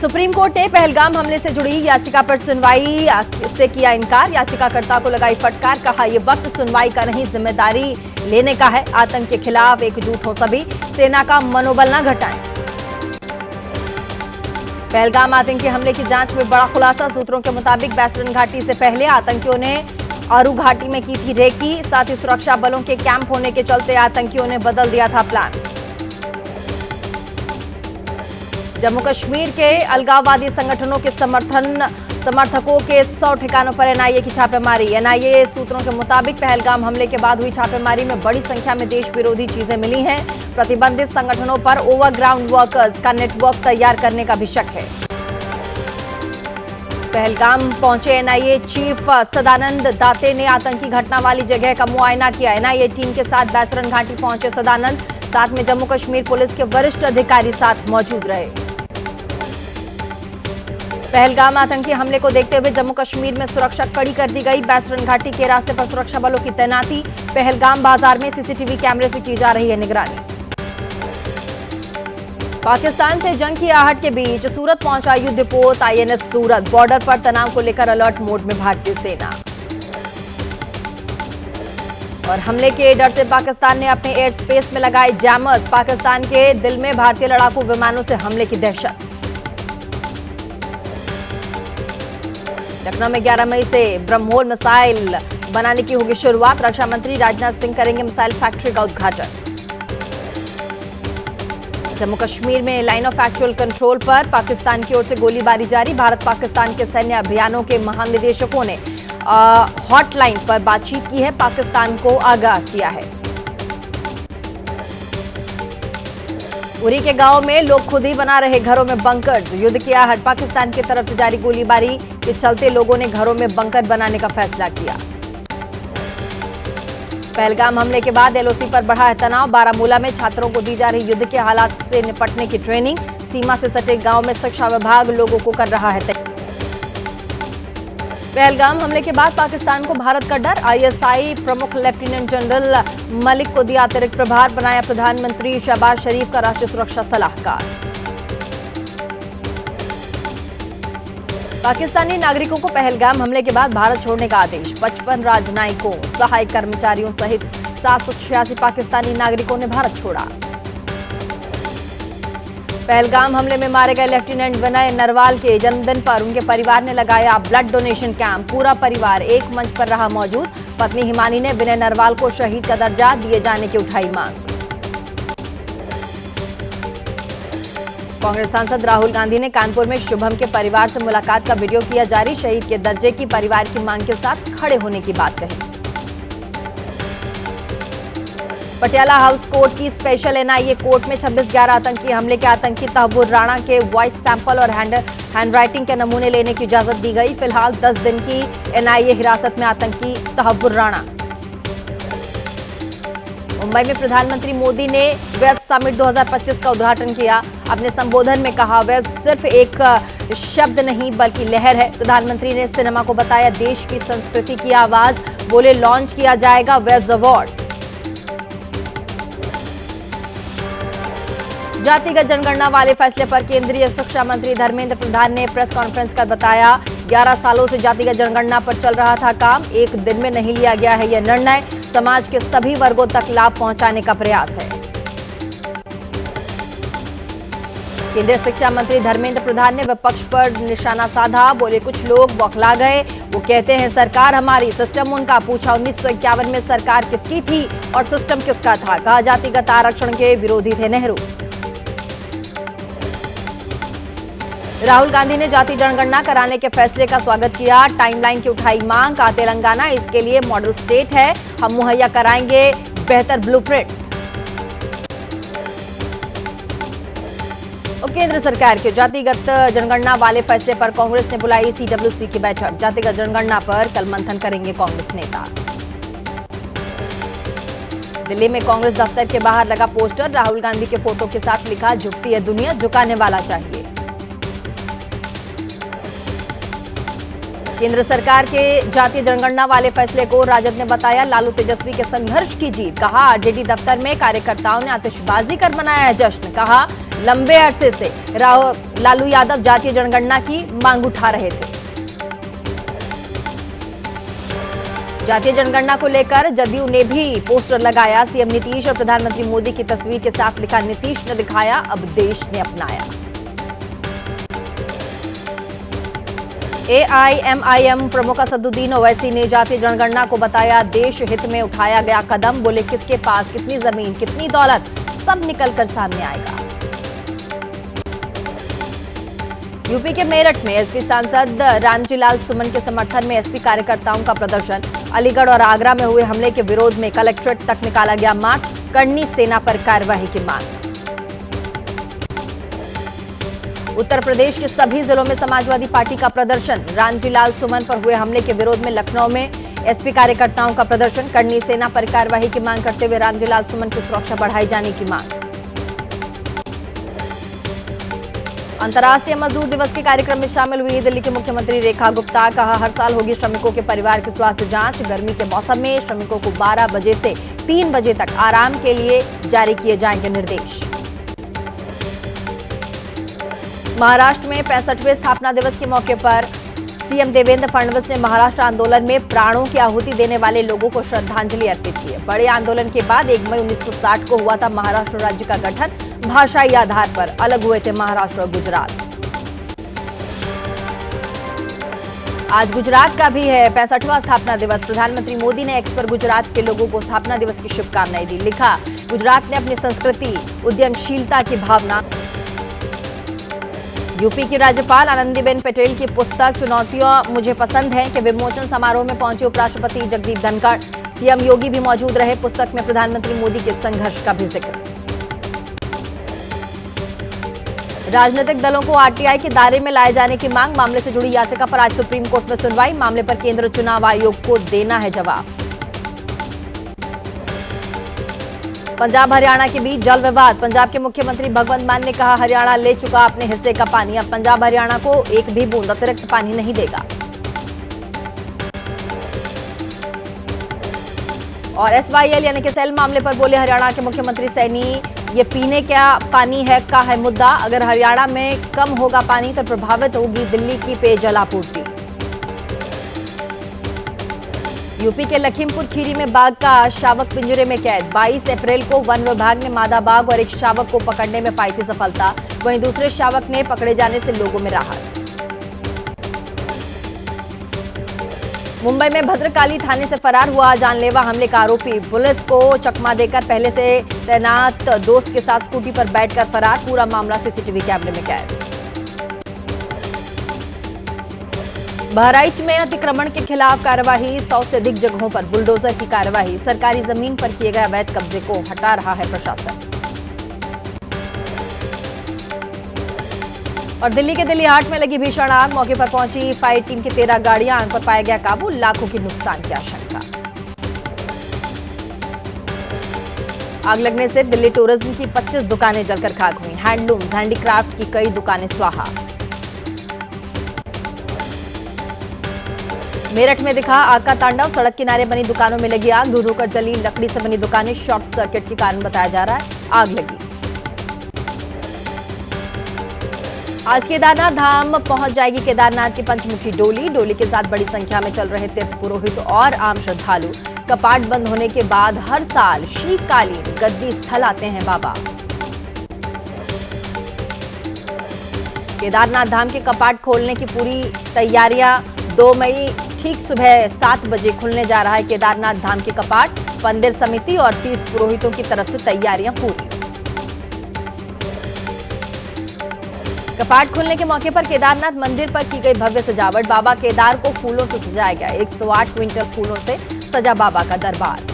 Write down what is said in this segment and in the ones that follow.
Supreme court ने पहलगाम हमले से जुड़ी याचिका पर सुनवाई से किया इनकार। याचिकाकर्ता को लगाई फटकार, कहा यह वक्त सुनवाई का नहीं जिम्मेदारी लेने का है। आतंक के खिलाफ एकजुट हो सभी, सेना का मनोबल न घटाएं। पहलगाम आतंकी हमले की जांच में बड़ा खुलासा। सूत्रों के मुताबिक बैसरन घाटी से पहले आतंकियों ने आरू घाटी में की थी रेकी। साथ ही सुरक्षा बलों के कैंप होने के चलते आतंकियों ने बदल दिया था प्लान। जम्मू कश्मीर के अलगाववादी संगठनों के समर्थकों के 100 ठिकानों पर एनआईए की छापेमारी। एनआईए सूत्रों के मुताबिक पहलगाम हमले के बाद हुई छापेमारी में बड़ी संख्या में देश विरोधी चीजें मिली हैं। प्रतिबंधित संगठनों पर ओवरग्राउंड वर्कर्स का नेटवर्क तैयार करने का भी शक है। पहलगाम पहुंचे एनआईए चीफ सदानंद दाते ने आतंकी घटना वाली जगह का मुआयना किया। एनआईए टीम के साथ बैसरन घाटी पहुंचे सदानंद, साथ में जम्मू कश्मीर पुलिस के वरिष्ठ अधिकारी साथ मौजूद रहे। पहलगाम आतंकी हमले को देखते हुए जम्मू कश्मीर में सुरक्षा कड़ी कर दी गई। बैसरन घाटी के रास्ते पर सुरक्षा बलों की तैनाती। पहलगाम बाजार में सीसीटीवी कैमरे से की जा रही है निगरानी। पाकिस्तान से जंग की आहट के बीच सूरत पहुंचा युद्धपोत आईएनएस सूरत। बॉर्डर पर तनाव को लेकर अलर्ट मोड में भारतीय सेना। और हमले के डर से पाकिस्तान ने अपने एयर स्पेस में लगाए जैमर्स। पाकिस्तान के दिल में भारतीय लड़ाकू विमानों से हमले की दहशत। लखनऊ में 11 मई से ब्रह्मोस मिसाइल बनाने की होगी शुरुआत। रक्षा मंत्री राजनाथ सिंह करेंगे मिसाइल फैक्ट्री का उद्घाटन। जम्मू कश्मीर में लाइन ऑफ एक्चुअल कंट्रोल पर पाकिस्तान की ओर से गोलीबारी जारी। भारत पाकिस्तान के सैन्य अभियानों के महानिदेशकों ने हॉटलाइन पर बातचीत की है, पाकिस्तान को आगाह किया है। उरी के गांव में लोग खुद ही बना रहे घरों में बंकर। युद्ध की आहट। पाकिस्तान की तरफ से जारी गोलीबारी के चलते लोगों ने घरों में बंकर बनाने का फैसला किया। पहलगाम हमले के बाद एलओसी पर बढ़ा है तनाव। बारामूला में छात्रों को दी जा रही युद्ध के हालात से निपटने की ट्रेनिंग। सीमा से सटे गांव में शिक्षा विभाग लोगों को कर रहा है तैयार। पहलगाम हमले के बाद पाकिस्तान को भारत का डर। आईएसआई प्रमुख लेफ्टिनेंट जनरल मलिक को दिया अतिरिक्त प्रभार। बनाया प्रधानमंत्री शहबाज शरीफ का राष्ट्रीय सुरक्षा सलाहकार। पाकिस्तानी नागरिकों को पहलगाम हमले के बाद भारत छोड़ने का आदेश। 55 राजनयिकों, सहायक कर्मचारियों सहित 786 पाकिस्तानी नागरिकों ने भारत छोड़ा। पहलगाम हमले में मारे गए लेफ्टिनेंट विनय नरवाल के जन्मदिन पर उनके परिवार ने लगाया ब्लड डोनेशन कैंप। पूरा परिवार एक मंच पर रहा मौजूद। पत्नी हिमानी ने विनय नरवाल को शहीद का दर्जा दिए जाने की उठाई मांग। कांग्रेस सांसद राहुल गांधी ने कानपुर में शुभम के परिवार से मुलाकात का वीडियो किया जारी। शहीद के दर्जे की परिवार की मांग के साथ खड़े होने की बात कही। पटियाला हाउस कोर्ट की स्पेशल एनआईए कोर्ट में 26/11 आतंकी हमले के आतंकी तहव्वुर राणा के वॉइस सैंपल और हैंडराइटिंग के नमूने लेने की इजाजत दी गई। फिलहाल 10 दिन की एनआईए हिरासत में आतंकी तहव्वुर राणा। मुंबई में प्रधानमंत्री मोदी ने वेब समिट 2025 का उद्घाटन किया। अपने संबोधन में कहा, वेब सिर्फ एक शब्द नहीं बल्कि लहर है। प्रधानमंत्री ने सिनेमा को बताया देश की संस्कृति की आवाज। बोले, लॉन्च किया जाएगा वेब्स अवार्ड। जातिगत जनगणना वाले फैसले पर केंद्रीय शिक्षा मंत्री धर्मेंद्र प्रधान ने प्रेस कॉन्फ्रेंस कर बताया, 11 सालों से जातिगत जनगणना पर चल रहा था काम। एक दिन में नहीं लिया गया है यह निर्णय। समाज के सभी वर्गों तक लाभ पहुंचाने का प्रयास है। केंद्रीय शिक्षा मंत्री धर्मेंद्र प्रधान ने विपक्ष पर निशाना साधा। बोले, कुछ लोग बौखला गए। वो कहते हैं सरकार हमारी, सिस्टम उनका। पूछा 1951 में सरकार किसकी थी और सिस्टम किसका था। कहा, जातिगत आरक्षण के विरोधी थे नेहरू। राहुल गांधी ने जाति जनगणना कराने के फैसले का स्वागत किया। टाइमलाइन की उठाई मांग। का तेलंगाना इसके लिए मॉडल स्टेट है, हम मुहैया कराएंगे बेहतर ब्लूप्रिंट। और केंद्र सरकार के जातिगत जनगणना वाले फैसले पर कांग्रेस ने बुलाई सीडब्ल्यूसी की बैठक। जातिगत जनगणना पर कल मंथन करेंगे कांग्रेस नेता। दिल्ली में कांग्रेस दफ्तर के बाहर लगा पोस्टर। राहुल गांधी के फोटो के साथ लिखा, झुकती है दुनिया, झुकाने वाला चाहिए। केंद्र सरकार के जातीय जनगणना वाले फैसले को राजद ने बताया लालू तेजस्वी के संघर्ष की जीत। कहा, आरजेडी दफ्तर में कार्यकर्ताओं ने आतिशबाजी कर मनाया है जश्न। कहा, लंबे अरसे से लालू यादव जातीय जनगणना की मांग उठा रहे थे। जातीय जनगणना को लेकर जदयू ने भी पोस्टर लगाया। सीएम नीतीश और प्रधानमंत्री मोदी की तस्वीर के साथ लिखा, नीतीश ने दिखाया, अब देश ने अपनाया। एआईएमआईएम प्रमुख असदुद्दीन ओवैसी ने जातीय जनगणना को बताया देश हित में उठाया गया कदम। बोले, किसके पास कितनी जमीन, कितनी दौलत, सब निकलकर सामने आएगा। यूपी के मेरठ में एसपी सांसद रामजीलाल सुमन के समर्थन में एसपी कार्यकर्ताओं का प्रदर्शन। अलीगढ़ और आगरा में हुए हमले के विरोध में कलेक्ट्रेट तक निकाला गया मार्च। करनी सेना पर कार्रवाई की मांग। उत्तर प्रदेश के सभी जिलों में समाजवादी पार्टी का प्रदर्शन। रामजीलाल सुमन पर हुए हमले के विरोध में लखनऊ में एसपी कार्यकर्ताओं का प्रदर्शन। करनी सेना पर कार्रवाई की मांग करते हुए रामजीलाल सुमन की सुरक्षा बढ़ाई जाने की मांग। अंतर्राष्ट्रीय मजदूर दिवस के कार्यक्रम में शामिल हुई दिल्ली की मुख्यमंत्री रेखा गुप्ता। कहा, हर साल होगी श्रमिकों के परिवार की स्वास्थ्य जांच। गर्मी के मौसम में श्रमिकों को 12 बजे से 3 बजे तक आराम के लिए जारी किए जाएंगे निर्देश। महाराष्ट्र में 65वें स्थापना दिवस के मौके पर सीएम देवेंद्र फडणवीस ने महाराष्ट्र आंदोलन में प्राणों की आहुति देने वाले लोगों को श्रद्धांजलि अर्पित की। बड़े आंदोलन के बाद 1 मई 1960 को हुआ था महाराष्ट्र राज्य का गठन। भाषाई आधार पर अलग हुए थे महाराष्ट्र और गुजरात। आज गुजरात का भी है 65वां स्थापना दिवस। प्रधानमंत्री मोदी ने एक्स पर गुजरात के लोगों को स्थापना दिवस की शुभकामनाएं दी। लिखा, गुजरात ने अपनी संस्कृति, उद्यमशीलता की भावना। यूपी की राज्यपाल आनंदीबेन पटेल की पुस्तक चुनौतियां मुझे पसंद है के विमोचन समारोह में पहुंचे उपराष्ट्रपति जगदीप धनखड़। सीएम योगी भी मौजूद रहे। पुस्तक में प्रधानमंत्री मोदी के संघर्ष का भी जिक्र। राजनीतिक दलों को आरटीआई के दायरे में लाए जाने की मांग। मामले से जुड़ी याचिका पर आज सुप्रीम कोर्ट में सुनवाई। मामले पर केंद्र चुनाव आयोग को देना है जवाब। पंजाब हरियाणा के बीच जल विवाद। पंजाब के मुख्यमंत्री भगवंत मान ने कहा, हरियाणा ले चुका अपने हिस्से का पानी। अब पंजाब हरियाणा को एक भी बूंद अतिरिक्त पानी नहीं देगा। और एसवाईएल यानी कि सेल मामले पर बोले हरियाणा के मुख्यमंत्री सैनी, ये पीने का पानी है का है मुद्दा। अगर हरियाणा में कम होगा पानी तो प्रभावित होगी दिल्ली की पेयजल आपूर्ति। यूपी के लखीमपुर खीरी में बाघ का शावक पिंजरे में कैद। 22 अप्रैल को वन विभाग ने मादा बाघ और एक शावक को पकड़ने में पाई थी सफलता। वहीं दूसरे शावक ने पकड़े जाने से लोगों में राहत। मुंबई में भद्रकाली थाने से फरार हुआ जानलेवा हमले का आरोपी पुलिस को चकमा देकर पहले से तैनात दोस्त के साथ स्कूटी पर बैठकर फरार। पूरा मामला सीसीटीवी कैमरे में कैद। बहराइच में अतिक्रमण के खिलाफ कार्यवाही। 100 से अधिक जगहों पर बुलडोजर की कार्यवाही। सरकारी जमीन पर किए गए अवैध कब्जे को हटा रहा है प्रशासन। और दिल्ली के दिल्ली हाट में लगी भीषण आग। मौके पर पहुंची फायर टीम की 13 गाड़ियां। आग पर पाया गया काबू। लाखों की नुकसान की आशंका। आग लगने से दिल्ली टूरिज्म की 25 दुकानें जलकर खाक हुई। हैंडलूम्स, हैंडीक्राफ्ट की कई दुकानें स्वाहा। मेरठ में दिखा आग का तांडव। सड़क किनारे बनी दुकानों में लगी आग। धू कर जली लकड़ी से बनी दुकानें। शॉर्ट सर्किट के कारण बताया जा रहा है आग लगी। आज केदारनाथ धाम पहुंच जाएगी केदारनाथ की पंचमुखी डोली। डोली के साथ बड़ी संख्या में चल रहे तीर्थ पुरोहित और आम श्रद्धालु। कपाट बंद होने के बाद हर साल शीतकालीन गद्दी स्थल आते हैं बाबा। केदारनाथ धाम के कपाट खोलने की पूरी तैयारियां। 2 मई ठीक सुबह 7 बजे खुलने जा रहा है केदारनाथ धाम के कपाट। मंदिर समिति और तीर्थ पुरोहितों की तरफ से तैयारियां पूरी। कपाट खुलने के मौके पर केदारनाथ मंदिर पर की गई भव्य सजावट। बाबा केदार को फूलों से सजाया गया। 108 क्विंटल फूलों से सजा बाबा का दरबार।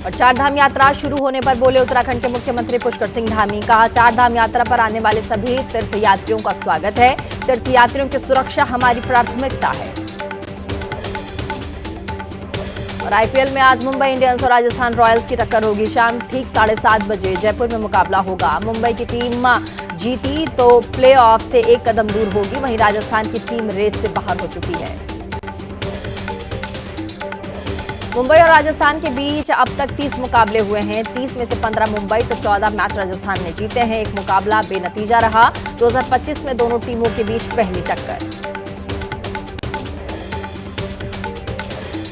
और चारधाम यात्रा शुरू होने पर बोले उत्तराखंड के मुख्यमंत्री पुष्कर सिंह धामी। कहा, चारधाम यात्रा पर आने वाले सभी तीर्थ यात्रियों का स्वागत है। तीर्थ यात्रियों की सुरक्षा हमारी प्राथमिकता है। और आईपीएल में आज मुंबई इंडियंस और राजस्थान रॉयल्स की टक्कर होगी। शाम ठीक 7:30 बजे जयपुर में मुकाबला होगा। मुंबई की टीम जीती तो प्लेऑफ से एक कदम दूर होगी। वहीं राजस्थान की टीम रेस से बाहर हो चुकी है। मुंबई और राजस्थान के बीच अब तक 30 मुकाबले हुए हैं। 30 में से 15 मुंबई तो 14 मैच राजस्थान ने जीते हैं। एक मुकाबला बेनतीजा रहा। 2025 में दोनों टीमों के बीच पहली टक्कर।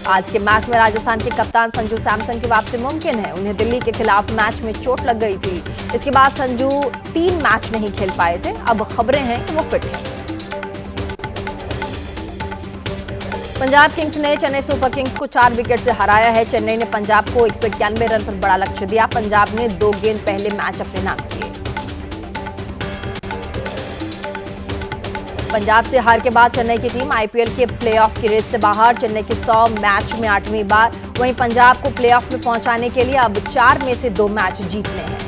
आज के मैच में राजस्थान के कप्तान संजू सैमसन की वापसी मुमकिन है। उन्हें दिल्ली के खिलाफ मैच में चोट लग गई थी। इसके बाद संजू 3 मैच नहीं खेल पाए थे। अब खबरें हैं कि वो फिट हैं। पंजाब किंग्स ने चेन्नई सुपर किंग्स को 4 विकेट से हराया है। चेन्नई ने पंजाब को 191 रन पर बड़ा लक्ष्य दिया। पंजाब ने 2 गेंद पहले मैच अपने नाम किए। पंजाब से हार के बाद चेन्नई की टीम आईपीएल के प्लेऑफ की रेस से बाहर। चेन्नई के 100 मैच में 8वीं बार। वहीं पंजाब को प्लेऑफ में पहुंचाने के लिए अब 4 में से 2 मैच जीतने हैं।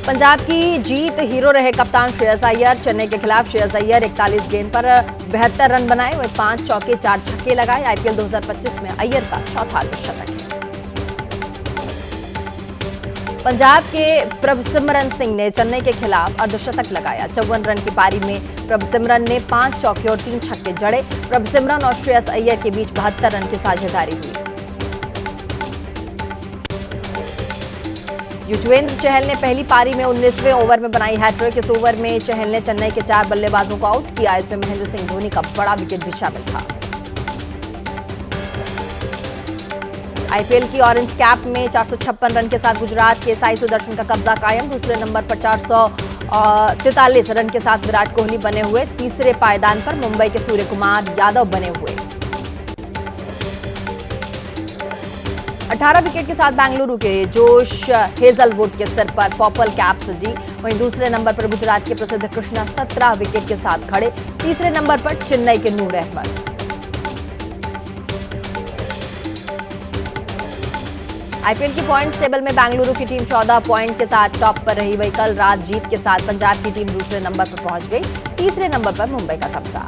पंजाब की जीत हीरो रहे कप्तान श्रेयस अय्यर। चेन्नई के खिलाफ श्रेयस अय्यर 41 गेंद पर 72 रन बनाए। वहीं 5 चौके 4 छक्के लगाए। आईपीएल 2025 में अय्यर का चौथा अर्धशतक है। पंजाब के प्रभसिमरन सिंह ने चेन्नई के खिलाफ अर्धशतक लगाया। 54 रन की पारी में प्रभसिमरन ने 5 चौके और 3 छक्के जड़े। प्रभसिमरन और श्रेयस अय्यर के बीच 72 रन की साझेदारी हुई। युजवेंद्र चहल ने पहली पारी में 19वें ओवर में बनाई हैट्रिक। इस ओवर में चहल ने चेन्नई के 4 बल्लेबाजों को आउट किया। इसमें महेंद्र सिंह धोनी का बड़ा विकेट भी शामिल था। आईपीएल की ऑरेंज कैप में 456 रन के साथ गुजरात के साई सुदर्शन का कब्जा कायम। दूसरे नंबर पर 443 रन के साथ विराट कोहली बने हुए। तीसरे पायदान पर मुंबई के सूर्य कुमार यादव बने हुए। 18 विकेट के साथ बेंगलुरु के जोश हेजलवुड के सिर पर पर्पल कैप सजी। वहीं दूसरे नंबर पर गुजरात के प्रसिद्ध कृष्णा 17 विकेट के साथ खड़े। तीसरे नंबर पर चेन्नई के नूर अहमद। आईपीएल की पॉइंट्स टेबल में बेंगलुरु की टीम 14 पॉइंट के साथ टॉप पर रही। वहीं कल रात जीत के साथ पंजाब की टीम दूसरे नंबर पर पहुंच गई। तीसरे नंबर पर मुंबई का कब्जा।